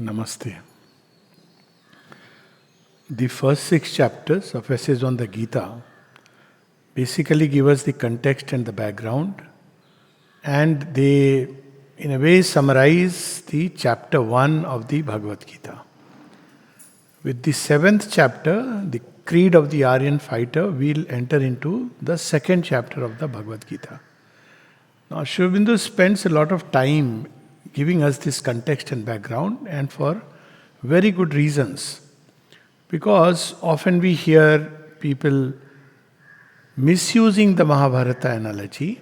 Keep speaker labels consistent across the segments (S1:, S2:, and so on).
S1: Namaste. The first 6 chapters of Essays on the Gita basically give us the context and the background, and they, in a way, summarize the chapter 1 of the Bhagavad Gita. With the 7th chapter, the Creed of the Aryan Fighter, we'll enter into the 2nd chapter of the Bhagavad Gita. Now, Sri Aurobindo spends a lot of time giving us this context and background, and for very good reasons. Because often we hear people misusing the Mahabharata analogy,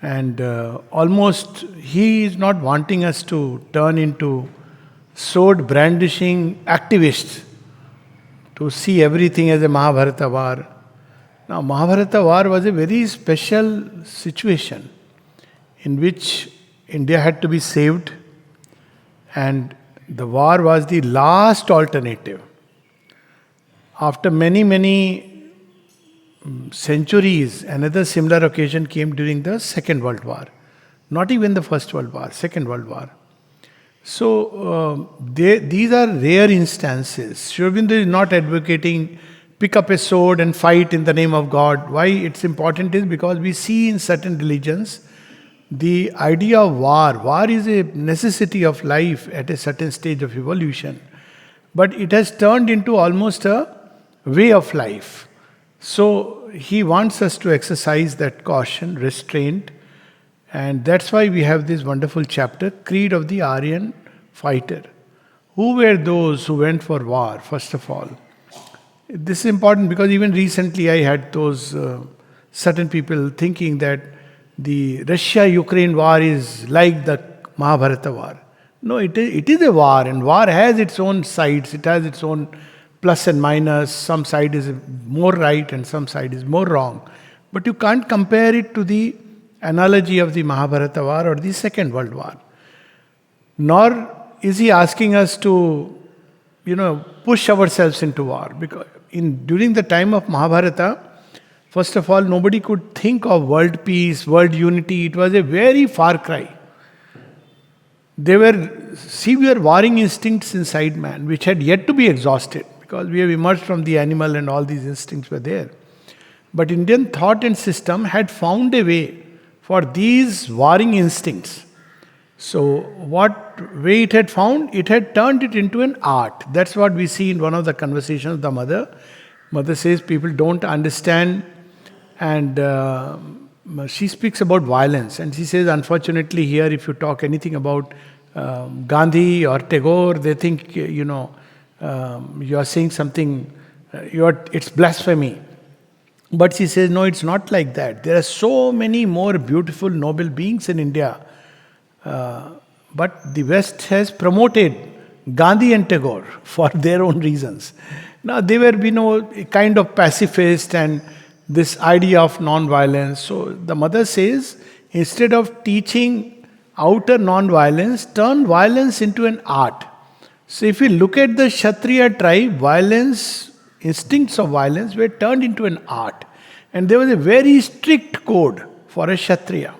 S1: and almost he is not wanting us to turn into sword brandishing activists to see everything as a Mahabharata war. Now, Mahabharata war was a very special situation in which India had to be saved, and the war was the last alternative. After many centuries, another similar occasion came during the Second World War. Not even the First World War, Second World War. So, these are rare instances. Sri Aurobindo is not advocating pick up a sword and fight in the name of God. Why it's important is because we see in certain religions the idea of war. War is a necessity of life at a certain stage of evolution. But it has turned into almost a way of life. So he wants us to exercise that caution, restraint. And that's why we have this wonderful chapter, Creed of the Aryan Fighter. Who were those who went for war, first of all? This is important because even recently I had those certain people thinking that the Russia-Ukraine war is like the Mahabharata war. No, it is a war, and war has its own sides. It has its own plus and minus. Some side is more right and some side is more wrong. But you can't compare it to the analogy of the Mahabharata war or the Second World War. Nor is he asking us to, push ourselves into war. Because during the time of Mahabharata, first of all, nobody could think of world peace, world unity. It was a very far cry. There were severe warring instincts inside man, which had yet to be exhausted, because we have emerged from the animal and all these instincts were there. But Indian thought and system had found a way for these warring instincts. So, what way it had found? It had turned it into an art. That's what we see in one of the conversations of the mother. Mother says people don't understand, and she speaks about violence. And she says, unfortunately, here, if you talk anything about Gandhi or Tagore, they think, you are saying something, it's blasphemy. But she says, no, it's not like that. There are so many more beautiful, noble beings in India. But the West has promoted Gandhi and Tagore for their own reasons. Now, they were, a kind of pacifist and this idea of non-violence. So, the mother says, instead of teaching outer non-violence, turn violence into an art. So, if you look at the Kshatriya tribe, instincts of violence were turned into an art. And there was a very strict code for a Kshatriya.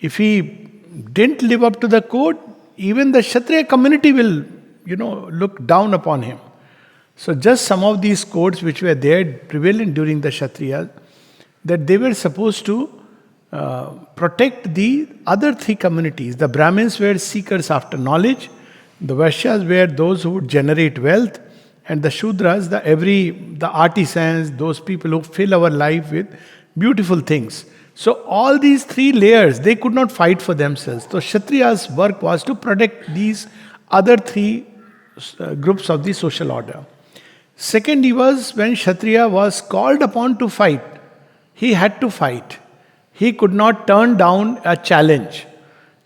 S1: If he didn't live up to the code, even the Kshatriya community will, look down upon him. So just some of these codes which were there prevalent during the Kshatriyas, that they were supposed to protect the other three communities. The Brahmins were seekers after knowledge, the Vaishyas were those who would generate wealth, and the Shudras, the artisans, those people who fill our life with beautiful things. So all these three layers, they could not fight for themselves. So Kshatriya's work was to protect these other three groups of the social order. Second, when Kshatriya was called upon to fight, he had to fight. He could not turn down a challenge.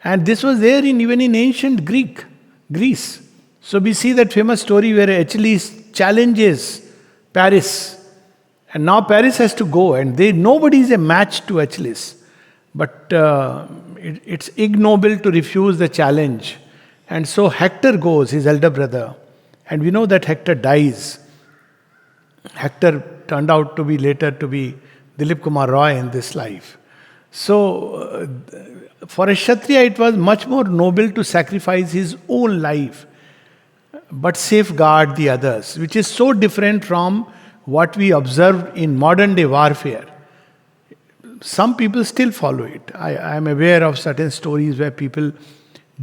S1: And this was there even in ancient Greece. So we see that famous story where Achilles challenges Paris. And now Paris has to go, and nobody is a match to Achilles. But it's ignoble to refuse the challenge. And so Hector goes, his elder brother. And we know that Hector dies. Hector turned out to be later to be Dilip Kumar Roy in this life. So, for a Kshatriya, it was much more noble to sacrifice his own life but safeguard the others, which is so different from what we observe in modern day warfare. Some people still follow it. I am aware of certain stories where people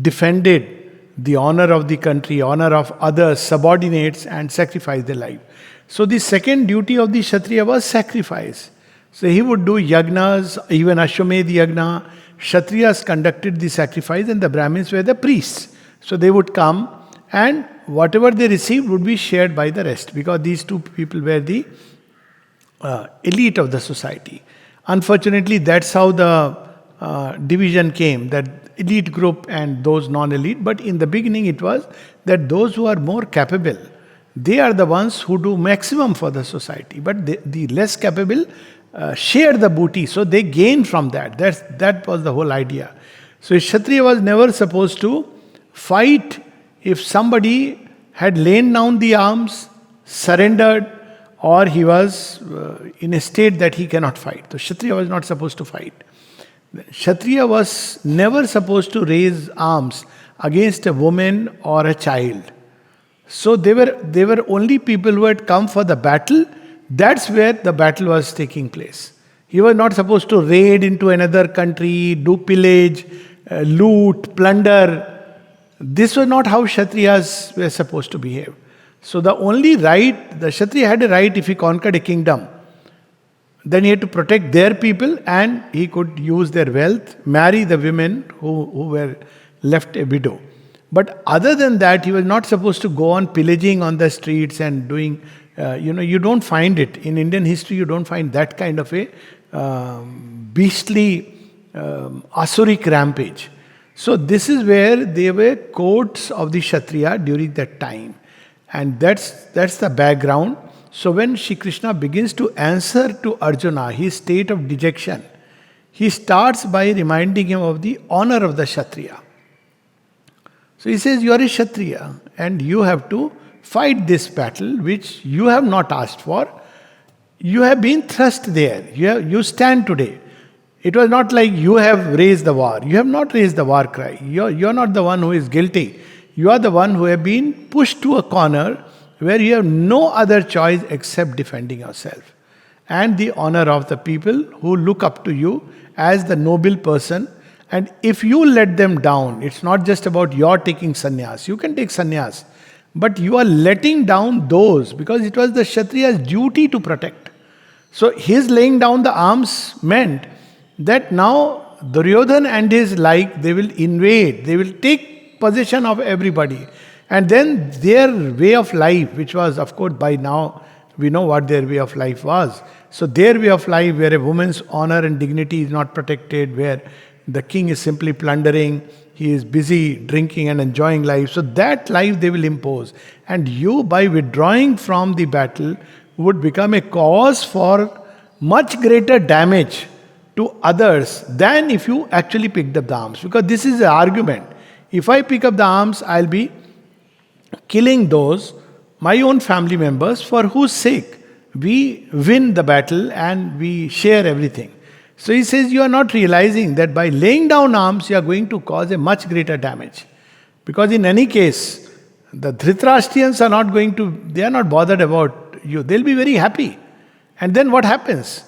S1: defended the honor of the country, honor of others, subordinates, and sacrificed their life. So the second duty of the Kshatriya was sacrifice. So he would do yagnas, even Ashwamedh yagna. Kshatriyas conducted the sacrifice and the Brahmins were the priests. So they would come and whatever they received would be shared by the rest, because these two people were the elite of the society. Unfortunately, that's how the division came, that elite group and those non-elite. But in the beginning it was that those who are more capable, they are the ones who do maximum for the society. But the less capable share the booty, so they gain from that. That was the whole idea. So a Kshatriya was never supposed to fight if somebody had lain down the arms, surrendered, or he was in a state that he cannot fight. So Kshatriya was not supposed to fight. Kshatriya was never supposed to raise arms against a woman or a child. So they were only people who had come for the battle. That's where the battle was taking place. He was not supposed to raid into another country, do pillage, loot, plunder. This was not how Kshatriyas were supposed to behave. So the only right, the Kshatriya had a right if he conquered a kingdom. Then he had to protect their people and he could use their wealth, marry the women who were left a widow. But other than that, he was not supposed to go on pillaging on the streets and doing, you don't find it. In Indian history, you don't find that kind of a beastly, asuric rampage. So this is where they were courts of the Kshatriya during that time. And that's the background. So when Shri Krishna begins to answer to Arjuna his state of dejection, he starts by reminding him of the honor of the Kshatriya. So he says, you are a Kshatriya and you have to fight this battle which you have not asked for. You have been thrust there. You stand today. It was not like you have raised the war. You have not raised the war cry. You're not the one who is guilty. You are the one who have been pushed to a corner where you have no other choice except defending yourself. And the honor of the people who look up to you as the noble person. And if you let them down, it's not just about your taking sannyas. You can take sannyas. But you are letting down those because it was the Kshatriya's duty to protect. So his laying down the arms meant that now Duryodhan and his like, they will invade, they will take possession of everybody. And then their way of life, which was, of course, by now we know what their way of life was. So their way of life where a woman's honor and dignity is not protected, where the king is simply plundering, he is busy drinking and enjoying life. So that life they will impose. And you, by withdrawing from the battle, would become a cause for much greater damage to others than if you actually picked up the arms. Because this is the argument. If I pick up the arms, I'll be killing those, my own family members, for whose sake we win the battle and we share everything. So he says, you are not realizing that by laying down arms, you are going to cause a much greater damage. Because in any case, the Dhritarashtrians are not going to, they are not bothered about you. They'll be very happy. And then what happens?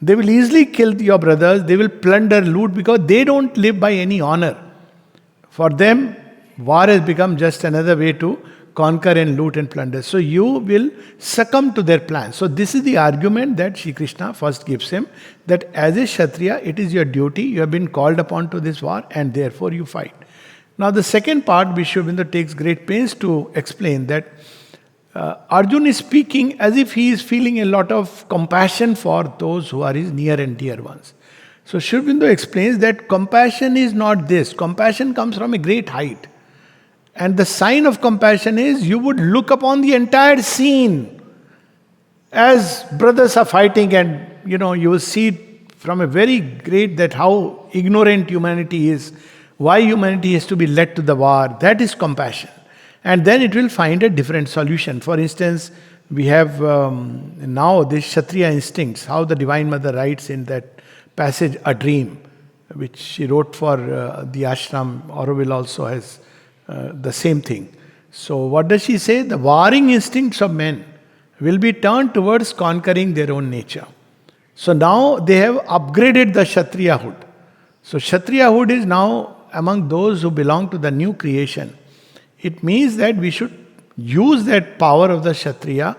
S1: They will easily kill your brothers, they will plunder, loot, because they don't live by any honor. For them, war has become just another way to conquer and loot and plunder. So you will succumb to their plans. So this is the argument that Shri Krishna first gives him, that as a Kshatriya, it is your duty, you have been called upon to this war and therefore you fight. Now the second part, Vishwabindhu takes great pains to explain that Arjun is speaking as if he is feeling a lot of compassion for those who are his near and dear ones. So Sri Aurobindo explains that compassion is not this. Compassion comes from a great height. And the sign of compassion is you would look upon the entire scene as brothers are fighting, and you will see it from a very great, that how ignorant humanity is, why humanity has to be led to the war. That is compassion. And then it will find a different solution. For instance, we have now this Kshatriya instincts, how the Divine Mother writes in that passage, a dream. which she wrote for the ashram. Auroville also has the same thing. So what does she say? The warring instincts of men will be turned towards conquering their own nature. So now they have upgraded the Kshatriyahood. So Kshatriyahood is now among those who belong to the new creation. It means that we should use that power of the Kshatriya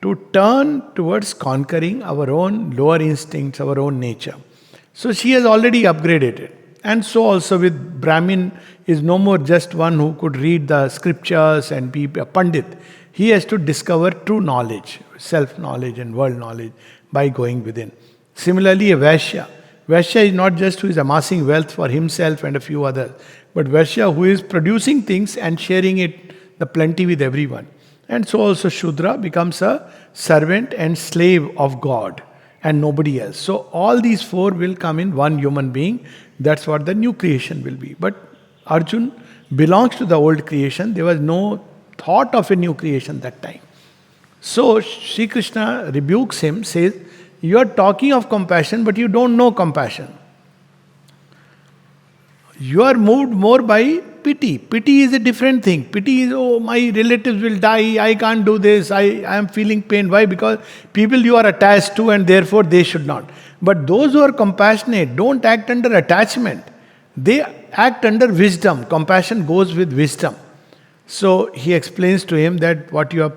S1: to turn towards conquering our own lower instincts, our own nature. So she has already upgraded it. And so also with Brahmin is no more just one who could read the scriptures and be a Pandit. He has to discover true knowledge, self-knowledge and world knowledge by going within. Similarly, a Vaishya. Vaishya is not just who is amassing wealth for himself and a few others, but Vaishya who is producing things and sharing it, the plenty with everyone. And so also Shudra becomes a servant and slave of God and nobody else. So all these four will come in one human being. That's what the new creation will be. But Arjun belongs to the old creation. There was no thought of a new creation that time. So Sri Krishna rebukes him, says, you are talking of compassion, but you don't know compassion. You are moved more by pity. Pity is a different thing. Pity is, oh, my relatives will die, I can't do this, I am feeling pain. Why? Because people you are attached to and therefore they should not. But those who are compassionate don't act under attachment. They act under wisdom. Compassion goes with wisdom. So he explains to him that what you are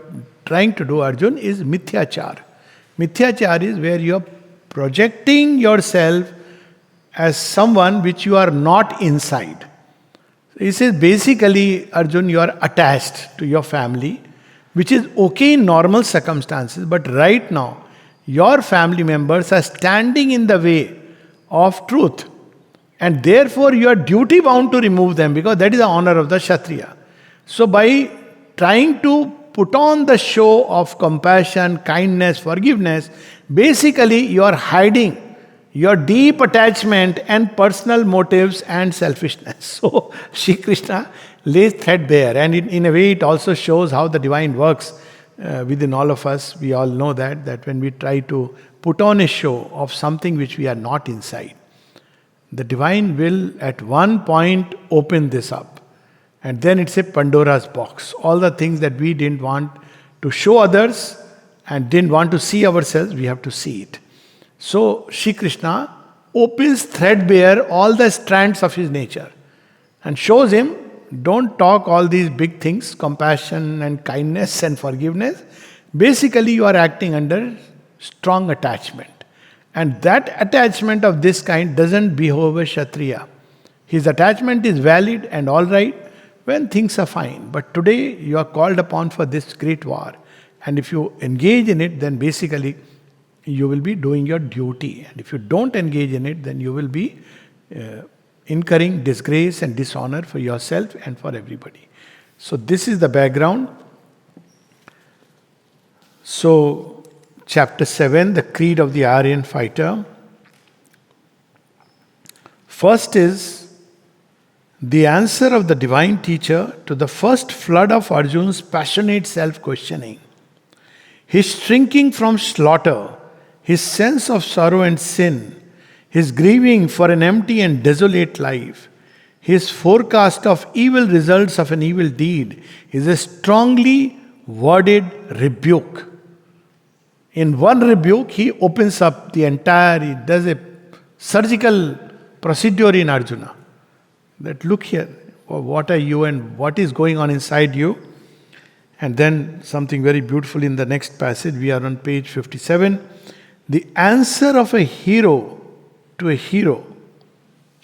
S1: trying to do, Arjun, is mithyachar. Mithyachar is where you are projecting yourself as someone which you are not inside. He says basically, Arjun, you are attached to your family, which is okay in normal circumstances, but right now, your family members are standing in the way of truth. And therefore, you are duty bound to remove them because that is the honor of the Kshatriya. So, by trying to put on the show of compassion, kindness, forgiveness, basically you are hiding your deep attachment and personal motives and selfishness. So, Sri Krishna lays threadbare, and in a way, it also shows how the divine works within all of us. We all know that when we try to put on a show of something which we are not inside, the divine will at one point open this up. And then it's a Pandora's box. All the things that we didn't want to show others and didn't want to see ourselves, we have to see it. So Sri Krishna opens threadbare all the strands of his nature and shows him, don't talk all these big things, compassion and kindness and forgiveness. Basically, you are acting under strong attachment. And that attachment of this kind doesn't behove a Kshatriya. His attachment is valid and all right when things are fine. But today, you are called upon for this great war. And if you engage in it, then basically, you will be doing your duty. And if you don't engage in it, then you will be incurring disgrace and dishonor for yourself and for everybody. So this is the background. So, chapter 7, the creed of the Aryan fighter. First is the answer of the divine teacher to the first flood of Arjun's passionate self-questioning. His shrinking from slaughter, his sense of sorrow and sin, his grieving for an empty and desolate life, his forecast of evil results of an evil deed is a strongly worded rebuke. In one rebuke, he opens up the entire, he does a surgical procedure in Arjuna. That look here, what are you and what is going on inside you? And then something very beautiful in the next passage, we are on page 57. The answer of a hero to a hero.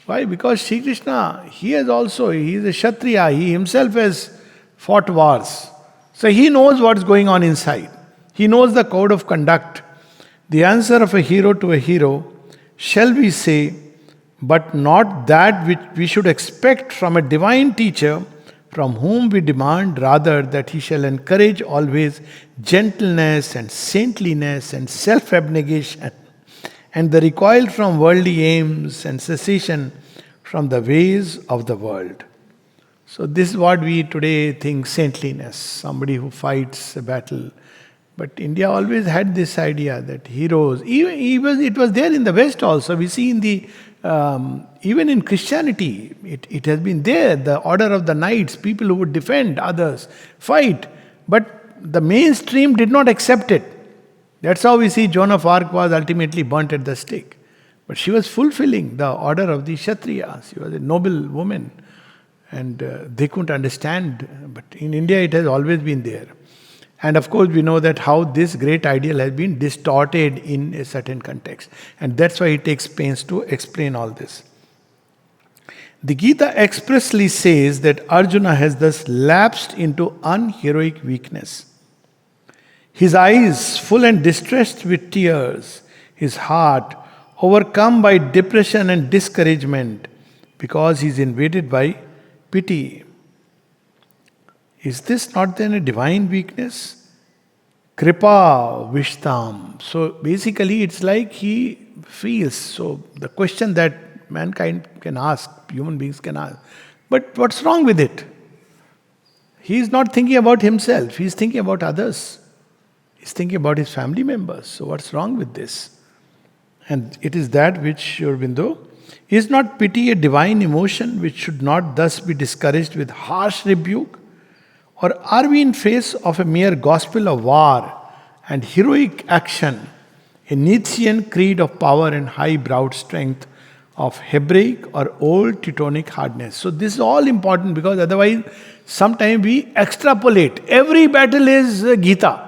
S1: Why? Because Sri Krishna, he is a Kshatriya, he himself has fought wars. So he knows what's going on inside. He knows the code of conduct. The answer of a hero to a hero, shall we say, but not that which we should expect from a divine teacher, from whom we demand rather that he shall encourage always gentleness and saintliness and self-abnegation, and the recoil from worldly aims and cessation from the ways of the world. So this is what we today think saintliness, somebody who fights a battle. But India always had this idea that heroes, even it was there in the West also. We see in the even in Christianity, it has been there. The order of the knights, people who would defend others, fight. But the mainstream did not accept it. That's how we see Joan of Arc was ultimately burnt at the stake. But she was fulfilling the order of the Kshatriyas. She was a noble woman. And they couldn't understand. But in India, it has always been there. And of course, we know that how this great ideal has been distorted in a certain context. And that's why he takes pains to explain all this. The Gita expressly says that Arjuna has thus lapsed into unheroic weakness. His eyes full and distressed with tears, his heart overcome by depression and discouragement because he is invaded by pity. Is this not then a divine weakness? Kripa Vishtam. So basically, it's like he feels. So the question that mankind can ask, human beings can ask, but what's wrong with it? He is not thinking about himself, he is thinking about others. He's thinking about his family members. So what's wrong with this? And it is that which, Sri Aurobindo, is not pity a divine emotion which should not thus be discouraged with harsh rebuke? Or are we in face of a mere gospel of war and heroic action, a Nietzschean creed of power and high-browed strength of Hebraic or old Teutonic hardness? So this is all important, because otherwise sometimes we extrapolate. Every battle is Gita.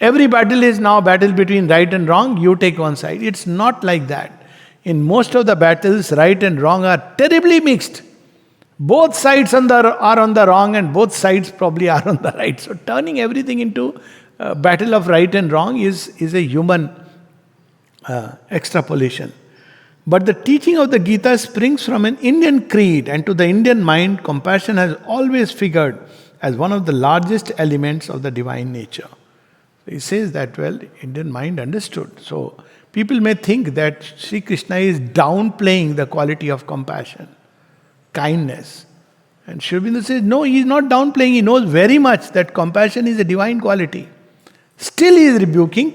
S1: Every battle is now battle between right and wrong, you take one side. It's not like that. In most of the battles, right and wrong are terribly mixed. Both sides are on the wrong and both sides probably are on the right. So turning everything into a battle of right and wrong is a human extrapolation. But the teaching of the Gita springs from an Indian creed, and to the Indian mind, compassion has always figured as one of the largest elements of the divine nature. He says that, well, Indian mind understood. So people may think that Sri Krishna is downplaying the quality of compassion, kindness. And Sri Aurobindo says, no, he is not downplaying. He knows very much that compassion is a divine quality. Still he is rebuking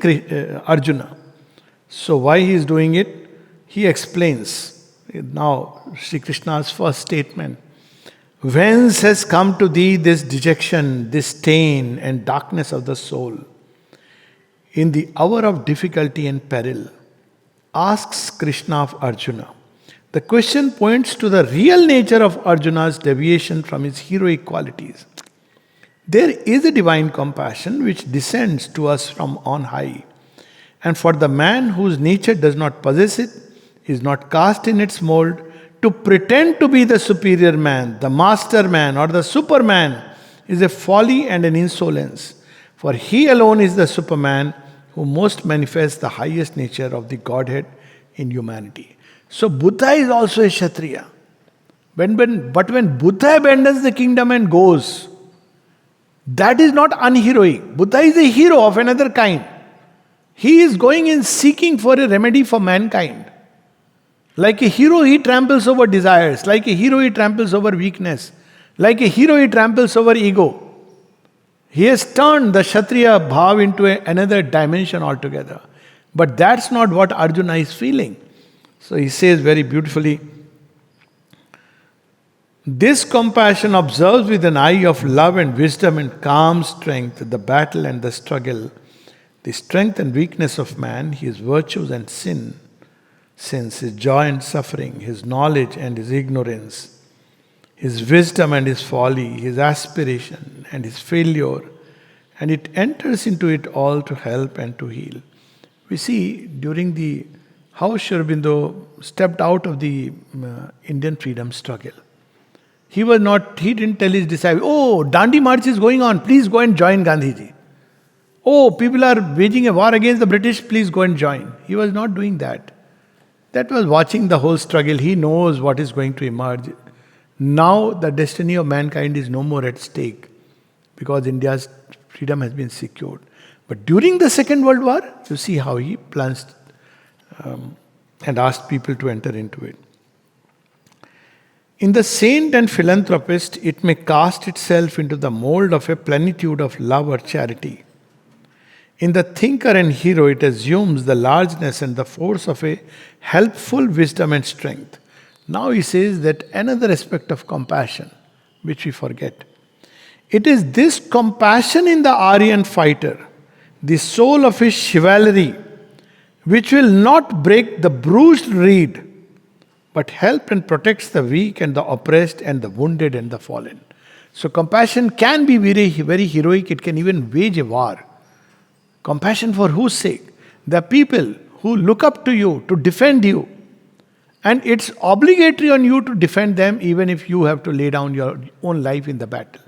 S1: Arjuna. So why he is doing it? He explains. Now, Sri Krishna's first statement. Whence has come to thee this dejection, this stain and darkness of the soul? In the hour of difficulty and peril, asks Krishna of Arjuna. The question points to the real nature of Arjuna's deviation from his heroic qualities. There is a divine compassion which descends to us from on high. And for the man whose nature does not possess it, is not cast in its mold, to pretend to be the superior man, the master man, or the superman is a folly and an insolence. For he alone is the superman who most manifests the highest nature of the Godhead in humanity. So Buddha is also a Kshatriya. But when Buddha abandons the kingdom and goes, that is not unheroic. Buddha is a hero of another kind. He is going in seeking for a remedy for mankind. Like a hero, he tramples over desires. Like a hero, he tramples over weakness. Like a hero, he tramples over ego. He has turned the Kshatriya bhav into another dimension altogether. But that's not what Arjuna is feeling. So he says very beautifully, this compassion observes with an eye of love and wisdom and calm strength the battle and the struggle, the strength and weakness of man, his virtues and sins, his joy and suffering, his knowledge and his ignorance, his wisdom and his folly, his aspiration and his failure, and it enters into it all to help and to heal. We see during how Sri Aurobindo stepped out of the Indian freedom struggle. He didn't tell his disciples, oh, Dandi March is going on, please go and join Gandhiji. Oh, people are waging a war against the British, please go and join. He was not doing that. That was watching the whole struggle. He knows what is going to emerge. Now the destiny of mankind is no more at stake because India's freedom has been secured. But during the Second World War, you see how he plunged and asked people to enter into it. In the saint and philanthropist, it may cast itself into the mold of a plenitude of love or charity. In the thinker and hero, it assumes the largeness and the force of a helpful wisdom and strength. Now he says that another aspect of compassion, which we forget. It is this compassion in the Aryan fighter, the soul of his chivalry, which will not break the bruised reed, but help and protects the weak and the oppressed and the wounded and the fallen. So compassion can be very, very heroic. It can even wage a war. Compassion for whose sake? The people who look up to you to defend you. And it's obligatory on you to defend them even if you have to lay down your own life in the battle.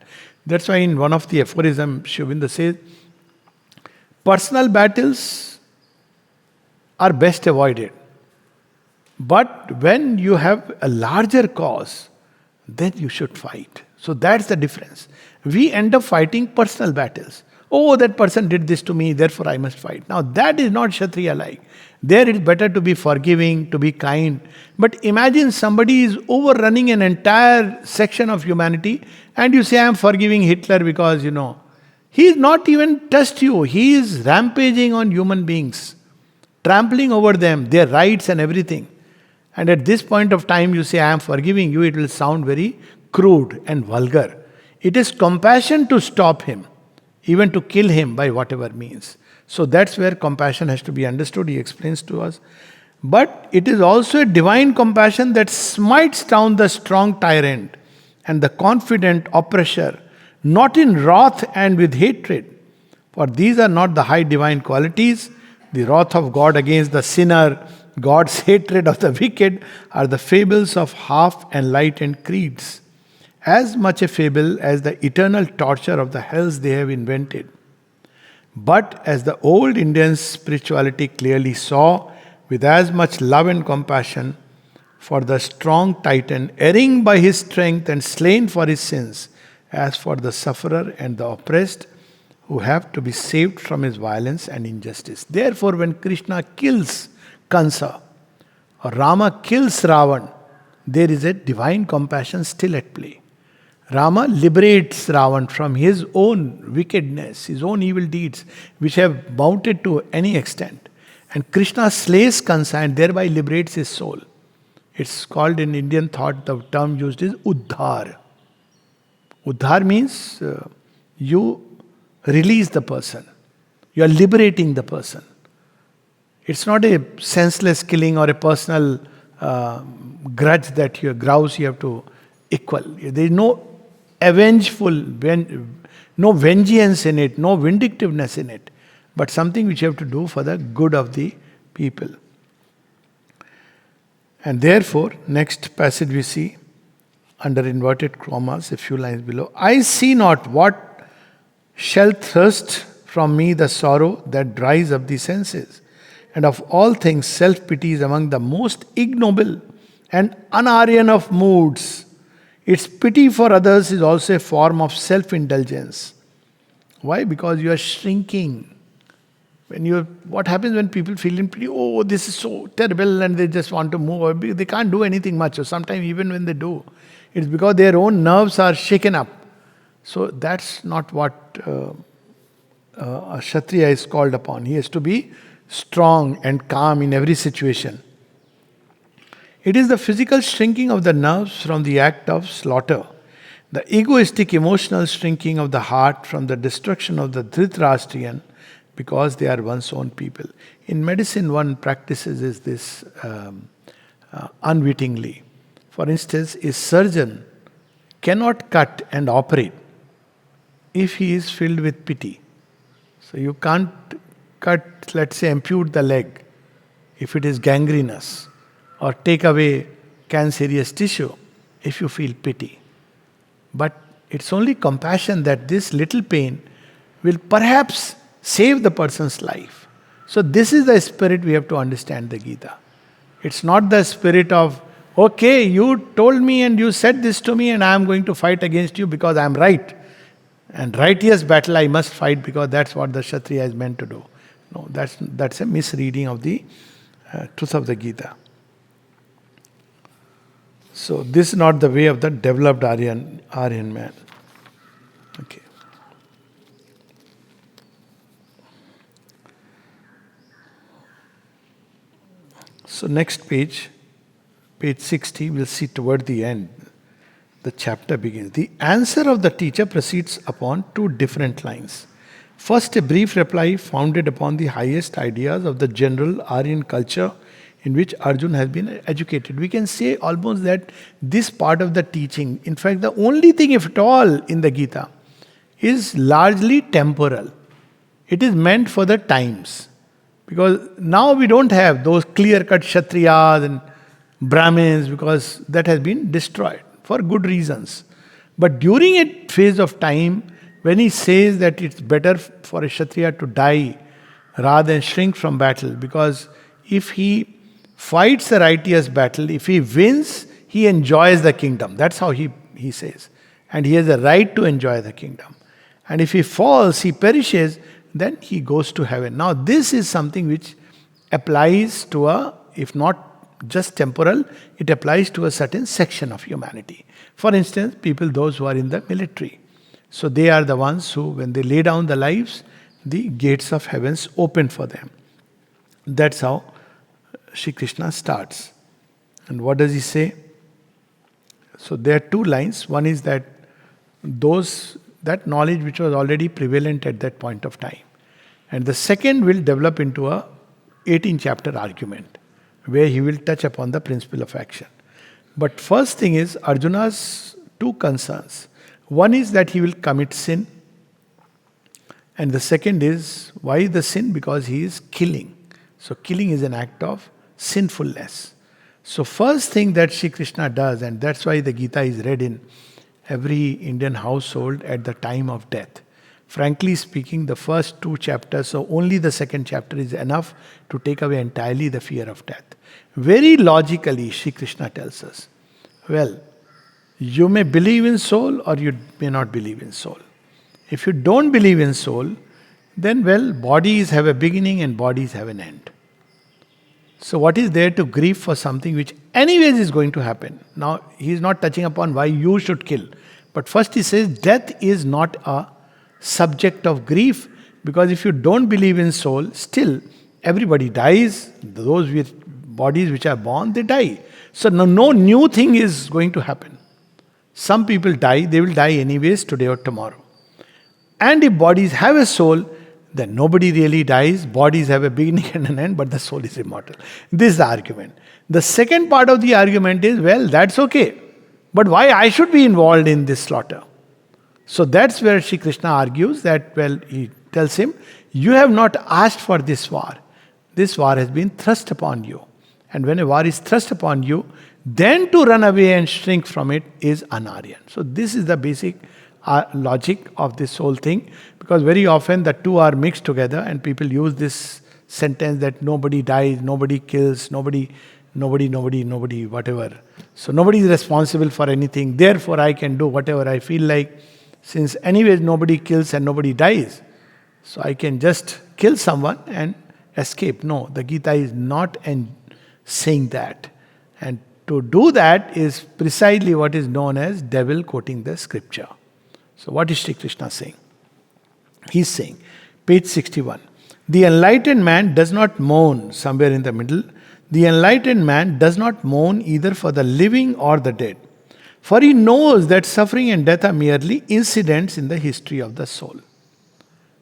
S1: That's why in one of the aphorisms, Sri Aurobindo says, personal battles are best avoided. But when you have a larger cause, then you should fight. So that's the difference. We end up fighting personal battles. Oh, that person did this to me, therefore I must fight. Now that is not Kshatriya like. There it's better to be forgiving, to be kind. But imagine somebody is overrunning an entire section of humanity and you say, I am forgiving Hitler because, he is not even touched you. He is rampaging on human beings, trampling over them, their rights and everything. And at this point of time you say, I am forgiving you, it will sound very crude and vulgar. It is compassion to stop him, even to kill him by whatever means. So that's where compassion has to be understood, he explains to us. But it is also a divine compassion that smites down the strong tyrant and the confident oppressor, not in wrath and with hatred. For these are not the high divine qualities. The wrath of God against the sinner, God's hatred of the wicked, are the fables of half-enlightened creeds. As much a fable as the eternal torture of the hells they have invented. But as the old Indian spirituality clearly saw, with as much love and compassion for the strong titan, erring by his strength and slain for his sins, as for the sufferer and the oppressed, who have to be saved from his violence and injustice. Therefore, when Krishna kills Kansa, or Rama kills Ravan, there is a divine compassion still at play. Rama liberates Ravan from his own wickedness, his own evil deeds, which have mounted to any extent. And Krishna slays Kansa and thereby liberates his soul. It's called in Indian thought, the term used is Uddhar. Uddhar means you release the person. You are liberating the person. It's not a senseless killing or a personal grudge that you grouse you have to equal. There is no no vengeance in it, no vindictiveness in it, but something which you have to do for the good of the people. And therefore, next passage we see, under inverted commas, a few lines below, I see not what shall thirst from me the sorrow that dries up the senses. And of all things, self-pity is among the most ignoble and un-Aryan of moods. Its pity for others is also a form of self-indulgence. Why? Because you are shrinking. What happens when people feel in pity? Oh, this is so terrible, and they just want to move. They can't do anything much. Or sometimes even when they do, it's because their own nerves are shaken up. So that's not what a Kshatriya is called upon. He has to be strong and calm in every situation. It is the physical shrinking of the nerves from the act of slaughter, the egoistic emotional shrinking of the heart from the destruction of the Dhritarashtriyan, because they are one's own people. In medicine, one practices this unwittingly. For instance, a surgeon cannot cut and operate if he is filled with pity. So you can't cut, let's say, ampute the leg if it is gangrenous, or take away cancerous tissue if you feel pity. But it's only compassion that this little pain will perhaps save the person's life. So this is the spirit we have to understand the Gita. It's not the spirit of, okay, you told me and you said this to me and I am going to fight against you because I am right. And righteous battle I must fight because that's what the Kshatriya is meant to do. No, that's a misreading of the truth of the Gita. So this is not the way of the developed Aryan man. Okay. So next page, page 60, we'll see toward the end. The chapter begins. The answer of the teacher proceeds upon two different lines. First, a brief reply founded upon the highest ideas of the general Aryan culture in which Arjun has been educated. We can say almost that this part of the teaching, in fact, the only thing, if at all, in the Gita, is largely temporal. It is meant for the times. Because now we don't have those clear-cut Kshatriyas and Brahmins, because that has been destroyed for good reasons. But during a phase of time, when he says that it's better for a Kshatriya to die rather than shrink from battle, because if he fights a righteous battle, if he wins, he enjoys the kingdom. That's how he says. And he has a right to enjoy the kingdom. And if he falls, he perishes, then he goes to heaven. Now, this is something which applies to if not just temporal, it applies to a certain section of humanity. For instance, those who are in the military. So they are the ones who, when they lay down their lives, the gates of heavens open for them. That's how Shri Krishna starts. And what does he say? So there are two lines. One is that that knowledge which was already prevalent at that point of time. And the second will develop into a 18 chapter argument, where he will touch upon the principle of action. But first thing is Arjuna's two concerns. One is that he will commit sin. And the second is, why the sin? Because he is killing. So killing is an act of sinfulness. So first thing that Shri Krishna does, and that's why the Gita is read in every Indian household at the time of death. Frankly speaking, the first two chapters, so only the second chapter is enough to take away entirely the fear of death. Very logically, Shri Krishna tells us, well, you may believe in soul or you may not believe in soul. If you don't believe in soul, then well, bodies have a beginning and bodies have an end. So what is there to grieve for something which anyways is going to happen? Now, he is not touching upon why you should kill. But first he says death is not a subject of grief, because if you don't believe in soul, still everybody dies. Those with bodies which are born, they die. So no new thing is going to happen. Some people die, they will die anyways today or tomorrow. And if bodies have a soul, then nobody really dies. Bodies have a beginning and an end, but the soul is immortal. This is the argument. The second part of the argument is, well, that's okay. But why I should be involved in this slaughter? So that's where Shri Krishna argues that, well, he tells him, you have not asked for this war. This war has been thrust upon you. And when a war is thrust upon you, then to run away and shrink from it is un-Aryan. So this is the basic logic of this whole thing, because very often the two are mixed together and people use this sentence that nobody dies, nobody kills, nobody, whatever. So nobody is responsible for anything, therefore I can do whatever I feel like. Since anyways nobody kills and nobody dies, so I can just kill someone and escape. No, the Gita is not saying that. And to do that is precisely what is known as devil quoting the scripture. So what is Shri Krishna saying? He's saying, page 61, the enlightened man does not mourn, somewhere in the middle, the enlightened man does not mourn either for the living or the dead. For he knows that suffering and death are merely incidents in the history of the soul.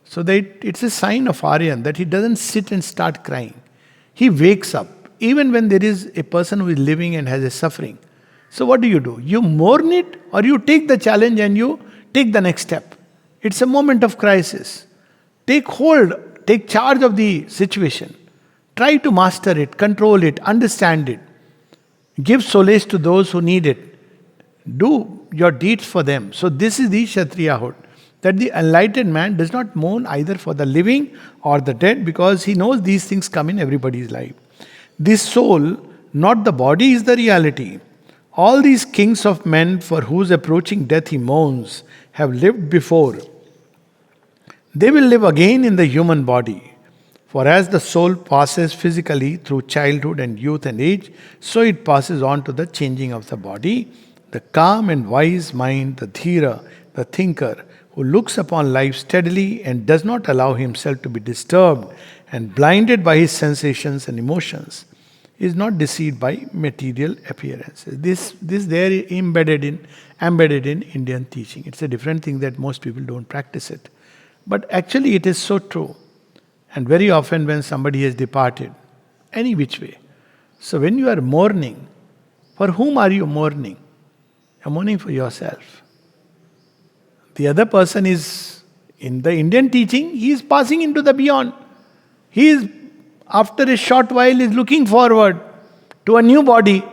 S1: So that it's a sign of Aryan that he doesn't sit and start crying. He wakes up, even when there is a person who is living and has a suffering. So what do? You mourn it, or you take the challenge and you take the next step. It's a moment of crisis. Take hold, take charge of the situation. Try to master it, control it, understand it. Give solace to those who need it. Do your deeds for them. So this is the Kshatriyahood. That the enlightened man does not mourn either for the living or the dead, because he knows these things come in everybody's life. This soul, not the body, is the reality. All these kings of men for whose approaching death he mourns have lived before. They will live again in the human body. For as the soul passes physically through childhood and youth and age, so it passes on to the changing of the body. The calm and wise mind, the dhira, the thinker, who looks upon life steadily and does not allow himself to be disturbed and blinded by his sensations and emotions. is not deceived by material appearances. This there embedded in Indian teaching. It's a different thing that most people don't practice it. But actually it is so true. And very often when somebody has departed, any which way. So when you are mourning, for whom are you mourning? You're mourning for yourself. The other person is, in the Indian teaching, he is passing into the beyond. He is, after a short while, is looking forward to a new body.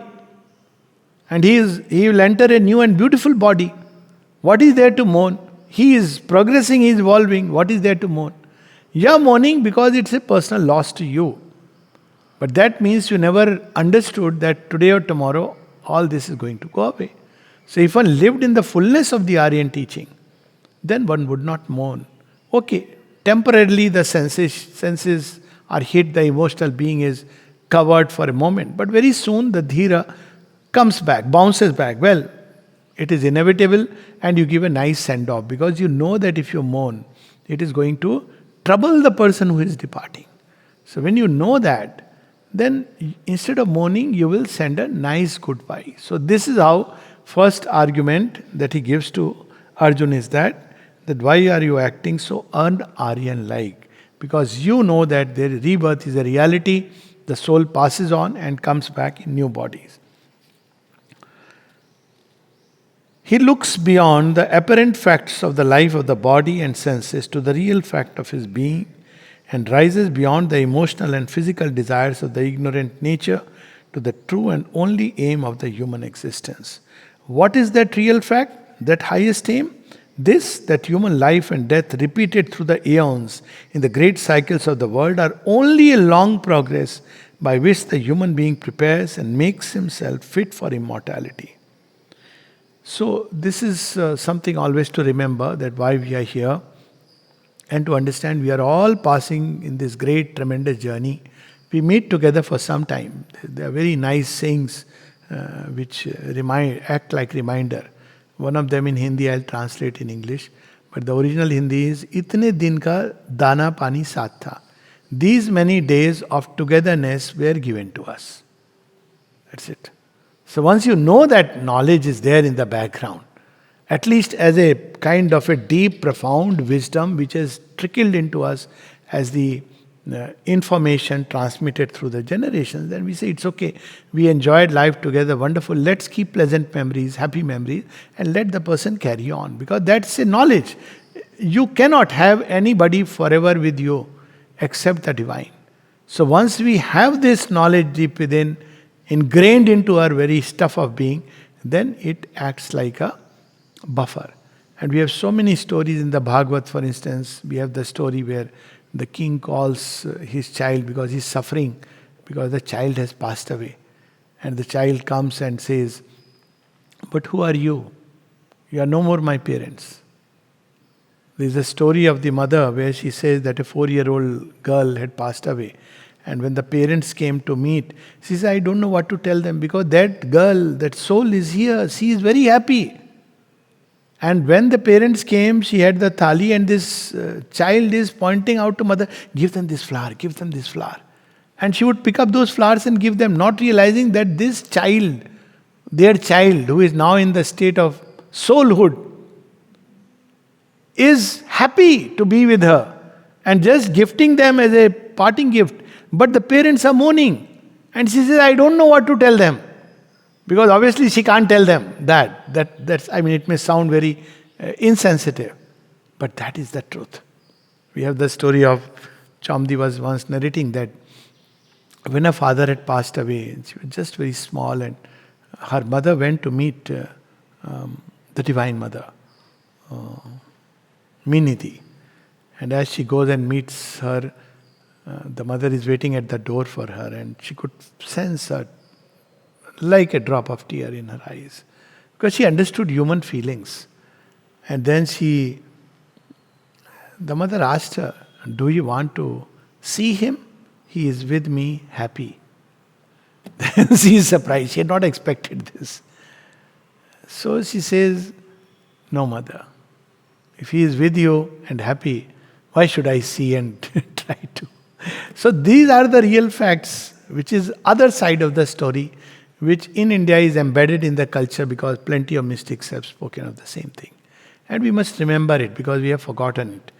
S1: And he will enter a new and beautiful body. What is there to mourn? He is progressing, he is evolving. What is there to mourn? You are mourning because it's a personal loss to you. But that means you never understood that today or tomorrow, all this is going to go away. So if one lived in the fullness of the Aryan teaching, then one would not mourn. Okay, temporarily the senses are hit, the emotional being is covered for a moment. But very soon the dhira comes back, bounces back. Well, it is inevitable, and you give a nice send-off because you know that if you mourn, it is going to trouble the person who is departing. So when you know that, then instead of mourning, you will send a nice goodbye. So this is how first argument that he gives to Arjun is that why are you acting so un-Aryan-like? Because you know that their rebirth is a reality, the soul passes on and comes back in new bodies. He looks beyond the apparent facts of the life of the body and senses to the real fact of his being, and rises beyond the emotional and physical desires of the ignorant nature to the true and only aim of the human existence. What is that real fact, that highest aim? This, that human life and death repeated through the aeons in the great cycles of the world are only a long progress by which the human being prepares and makes himself fit for immortality. So this is something always to remember, that why we are here, and to understand we are all passing in this great tremendous journey. We meet together for some time. There are very nice sayings which act like reminder. One of them in Hindi I'll translate in English, but the original Hindi is "Itne din ka dana pani saath tha." These many days of togetherness were given to us. That's it. So once you know that knowledge is there in the background, at least as a kind of a deep, profound wisdom which has trickled into us as the information transmitted through the generations, then we say it's okay. We enjoyed life together, wonderful. Let's keep pleasant memories, happy memories, and let the person carry on, because that's a knowledge. You cannot have anybody forever with you except the divine. So once we have this knowledge deep within, ingrained into our very stuff of being, then it acts like a buffer. And we have so many stories in the Bhagavad, for instance. We have the story where the king calls his child because he's suffering, because the child has passed away. And the child comes and says, "But who are you? You are no more my parents." There is a story of the mother where she says that a 4-year-old girl had passed away. And when the parents came to meet, she said, "I don't know what to tell them, because that girl, that soul is here. She is very happy." And when the parents came, she had the thali, and this child is pointing out to mother, "Give them this flower, give them this flower." And she would pick up those flowers and give them, not realizing that this child, their child, who is now in the state of soulhood, is happy to be with her, and just gifting them as a parting gift. But the parents are mourning. And she says, "I don't know what to tell them." Because obviously she can't tell them that's, it may sound very insensitive, but that is the truth. We have the story of Chamdi was once narrating that when her father had passed away, she was just very small, and her mother went to meet the Divine Mother, Minidhi. And as she goes and meets her, the mother is waiting at the door for her, and she could sense her like a drop of tear in her eyes, because she understood human feelings. And then the mother asked her, "Do you want to see him? He is with me, happy." Then she is surprised. She had not expected this. So she says, "No, mother. If he is with you and happy, why should I see and try to?" So these are the real facts. which is other side of the story, which in India is embedded in the culture because plenty of mystics have spoken of the same thing. And we must remember it because we have forgotten it.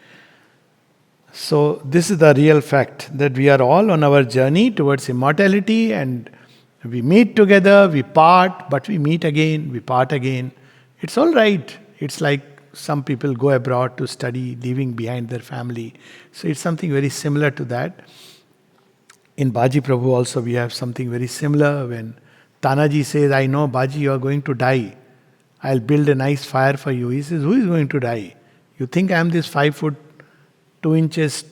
S1: So, this is the real fact that we are all on our journey towards immortality, and we meet together, we part, but we meet again, we part again. It's all right. It's like some people go abroad to study, leaving behind their family. So, it's something very similar to that. In Baji Prabhu also, we have something very similar. When Tanaji says, I know, Baji, you are going to die. I'll build a nice fire for you. He says, who is going to die? You think I am this 5 foot 2 inches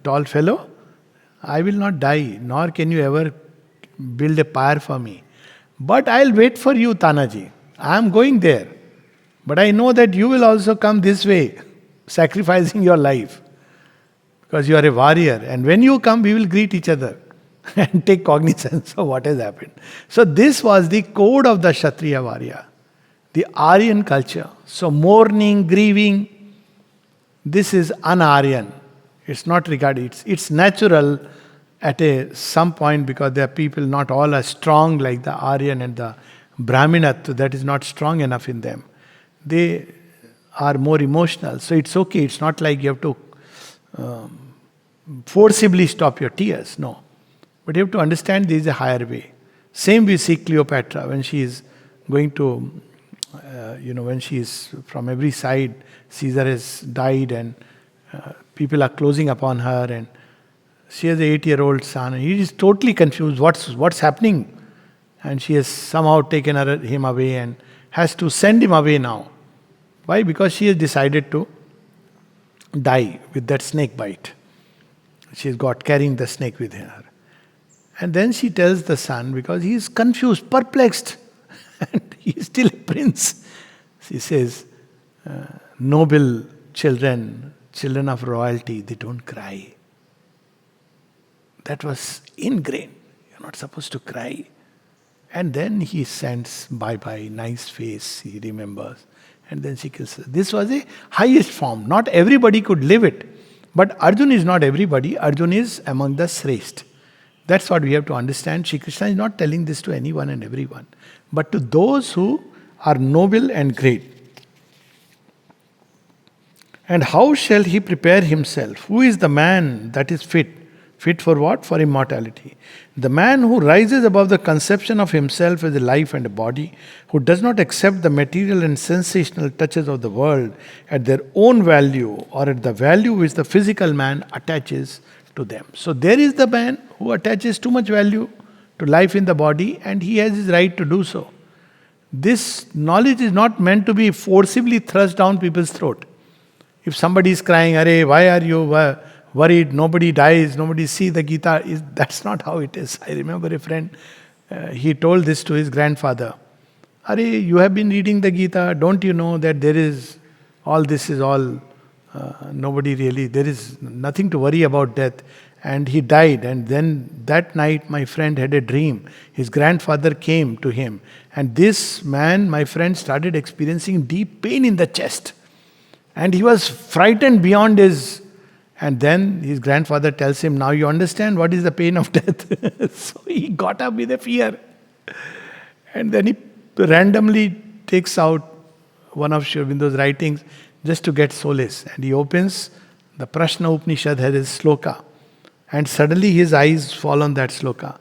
S1: tall fellow? I will not die, nor can you ever build a pyre for me. But I'll wait for you, Tanaji. I am going there. But I know that you will also come this way, sacrificing your life. Because you are a warrior. And when you come, we will greet each other and take cognizance of what has happened. So this was the code of the Kshatriya warrior, the Aryan culture. So mourning, grieving, this is un-Aryan. It's not regarded. It's natural at some point because there are people, not all are strong like the Aryan and the Brahminat. That is not strong enough in them. They are more emotional. So it's okay. It's not like you have to forcibly stop your tears. No. But you have to understand there is a higher way. Same we see Cleopatra when she is going to, when she is from every side, Caesar has died and people are closing upon her, and she has an 8-year-old son and he is totally confused. What's happening? And she has somehow taken him away and has to send him away now. Why? Because she has decided to die with that snake bite. She's got carrying the snake with her. And then she tells the son, because he is confused, perplexed, and he is still a prince. She says, noble children of royalty, they don't cry. That was ingrained. You're not supposed to cry. And then he sends bye-bye, nice face, he remembers. And then she kills her. This was a highest form. Not everybody could live it. But Arjun is not everybody. Arjun is among the Shrestha. That's what we have to understand. Shri Krishna is not telling this to anyone and everyone, but to those who are noble and great. And how shall he prepare himself? Who is the man that is fit? Fit for what? For immortality. The man who rises above the conception of himself as a life and a body, who does not accept the material and sensational touches of the world at their own value or at the value which the physical man attaches to them. So there is the man who attaches too much value to life in the body, and he has his right to do so. This knowledge is not meant to be forcibly thrust down people's throat. If somebody is crying, "Arey, why are you worried? Nobody dies, nobody see the Gita." That's not how it is. I remember a friend, he told this to his grandfather. "Arey, you have been reading the Gita, don't you know that there is all, nobody really, there is nothing to worry about death." And he died, and then that night my friend had a dream. His grandfather came to him, and this man, my friend, started experiencing deep pain in the chest. And he was frightened beyond his... And then his grandfather tells him, "Now you understand what is the pain of death." So he got up with a fear. And then he randomly takes out one of Sri Aurobindo's writings just to get solace. And he opens the Prashna Upanishad, has a sloka. And suddenly his eyes fall on that sloka.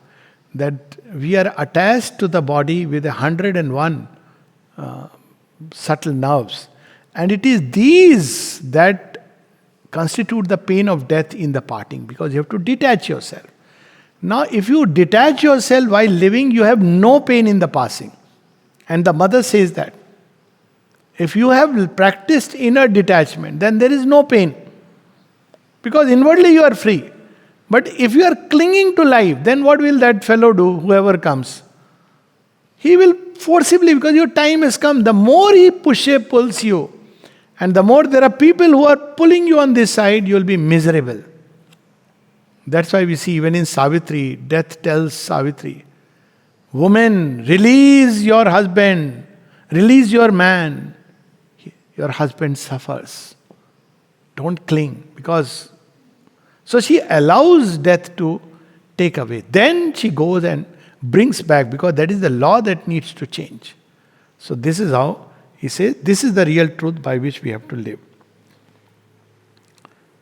S1: That we are attached to the body with 101 subtle nerves. And it is these that constitute the pain of death in the parting, because you have to detach yourself. Now, if you detach yourself while living, you have no pain in the passing. And the mother says that. If you have practiced inner detachment, then there is no pain. Because inwardly you are free. But if you are clinging to life, then what will that fellow do, whoever comes? He will forcibly, because your time has come. The more he pulls you, and the more there are people who are pulling you on this side, you will be miserable. That's why we see even in Savitri, death tells Savitri, "Woman, release your husband, release your man. Your husband suffers. Don't cling." Because, so she allows death to take away. Then she goes and brings back, because that is the law that needs to change. So this is how he says, this is the real truth by which we have to live.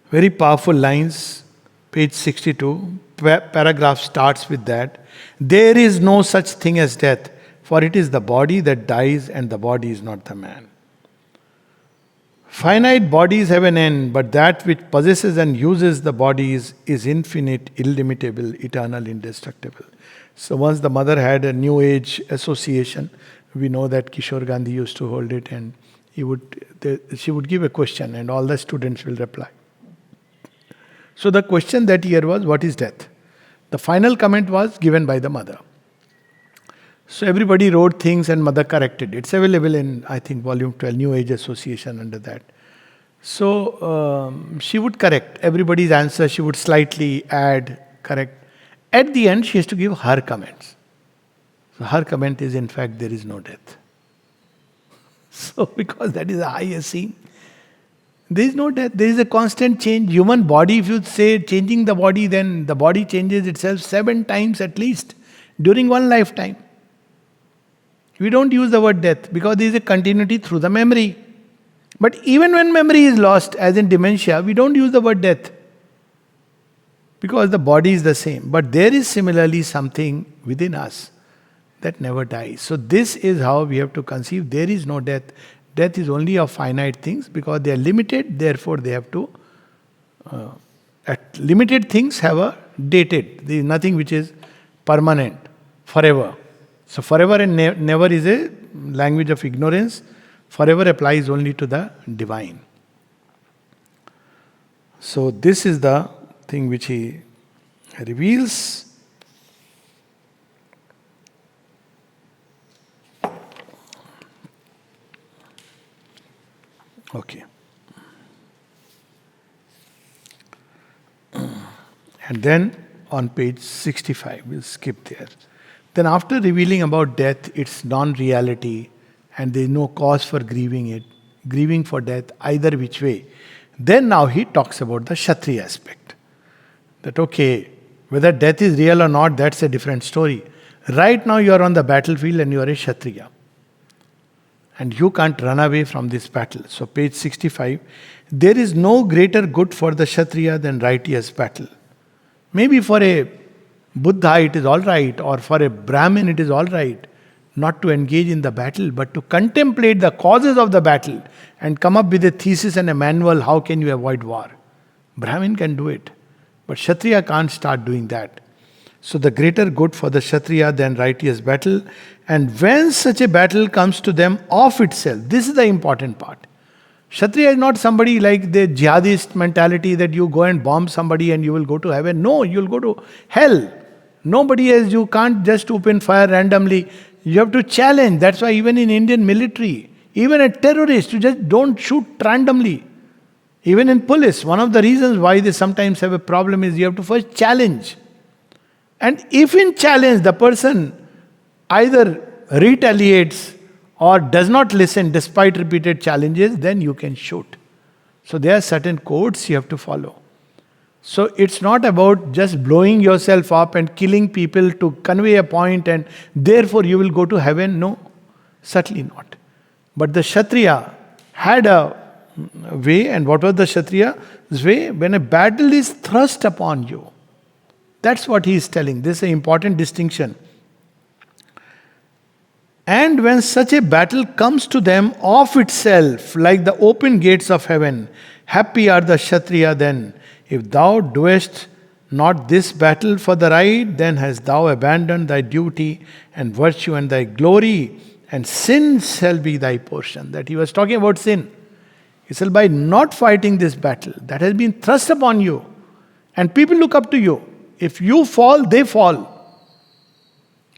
S1: Very powerful lines, page 62, paragraph starts with that. There is no such thing as death, for it is the body that dies and the body is not the man. Finite bodies have an end, but that which possesses and uses the bodies is infinite, illimitable, eternal, indestructible. So once the mother had a New Age association, we know that Kishore Gandhi used to hold it, and she would give a question and all the students will reply. So the question that year was, what is death? The final comment was given by the mother. So everybody wrote things and mother corrected. It's available in, I think, volume 12, New Age Association under that. So she would correct everybody's answer. She would slightly add, correct. At the end, she has to give her comments. So her comment is, in fact, there is no death. So because that is the highest scene. There is no death. There is a constant change. Human body, if you say changing the body, then the body changes itself 7 times at least during one lifetime. We don't use the word death because there is a continuity through the memory. But even when memory is lost, as in dementia, we don't use the word death because the body is the same. But there is similarly something within us that never dies. So this is how we have to conceive. There is no death. Death is only of finite things because they are limited. Therefore, they have to. Limited things have a dated. There is nothing which is permanent, forever. So forever and never is a language of ignorance. Forever applies only to the divine. So this is the thing which he reveals. Okay. And then on page 65, we'll skip there. Then after revealing about death, its non-reality, and there is no cause for grieving for death either which way, then now he talks about the Kshatriya aspect. That okay, whether death is real or not, that's a different story. Right now you are on the battlefield and you are a Kshatriya. And you can't run away from this battle. So page 65, there is no greater good for the Kshatriya than righteous battle. Maybe for a Buddha it is all right, or for a Brahmin it is all right, not to engage in the battle, but to contemplate the causes of the battle and come up with a thesis and a manual, how can you avoid war. Brahmin can do it, but Kshatriya can't start doing that. So the greater good for the Kshatriya than righteous battle, and when such a battle comes to them of itself, this is the important part. Kshatriya is not somebody like the jihadist mentality that you go and bomb somebody and you will go to heaven. No, you will go to hell. Nobody else, you can't just open fire randomly. You have to challenge. That's why even in Indian military, even a terrorist, you just don't shoot randomly. Even in police, one of the reasons why they sometimes have a problem is you have to first challenge. And if in challenge the person either retaliates or does not listen despite repeated challenges, then you can shoot. So there are certain codes you have to follow. So it's not about just blowing yourself up and killing people to convey a point and therefore you will go to heaven. No, certainly not. But the Kshatriya had a way, and what was the Kshatriya's way? When a battle is thrust upon you. That's what he is telling. This is an important distinction. And when such a battle comes to them of itself, like the open gates of heaven, happy are the Kshatriya then. If thou doest not this battle for the right, then hast thou abandoned thy duty and virtue and thy glory, and sin shall be thy portion. That he was talking about sin. He said, by not fighting this battle that has been thrust upon you, and people look up to you. If you fall, they fall.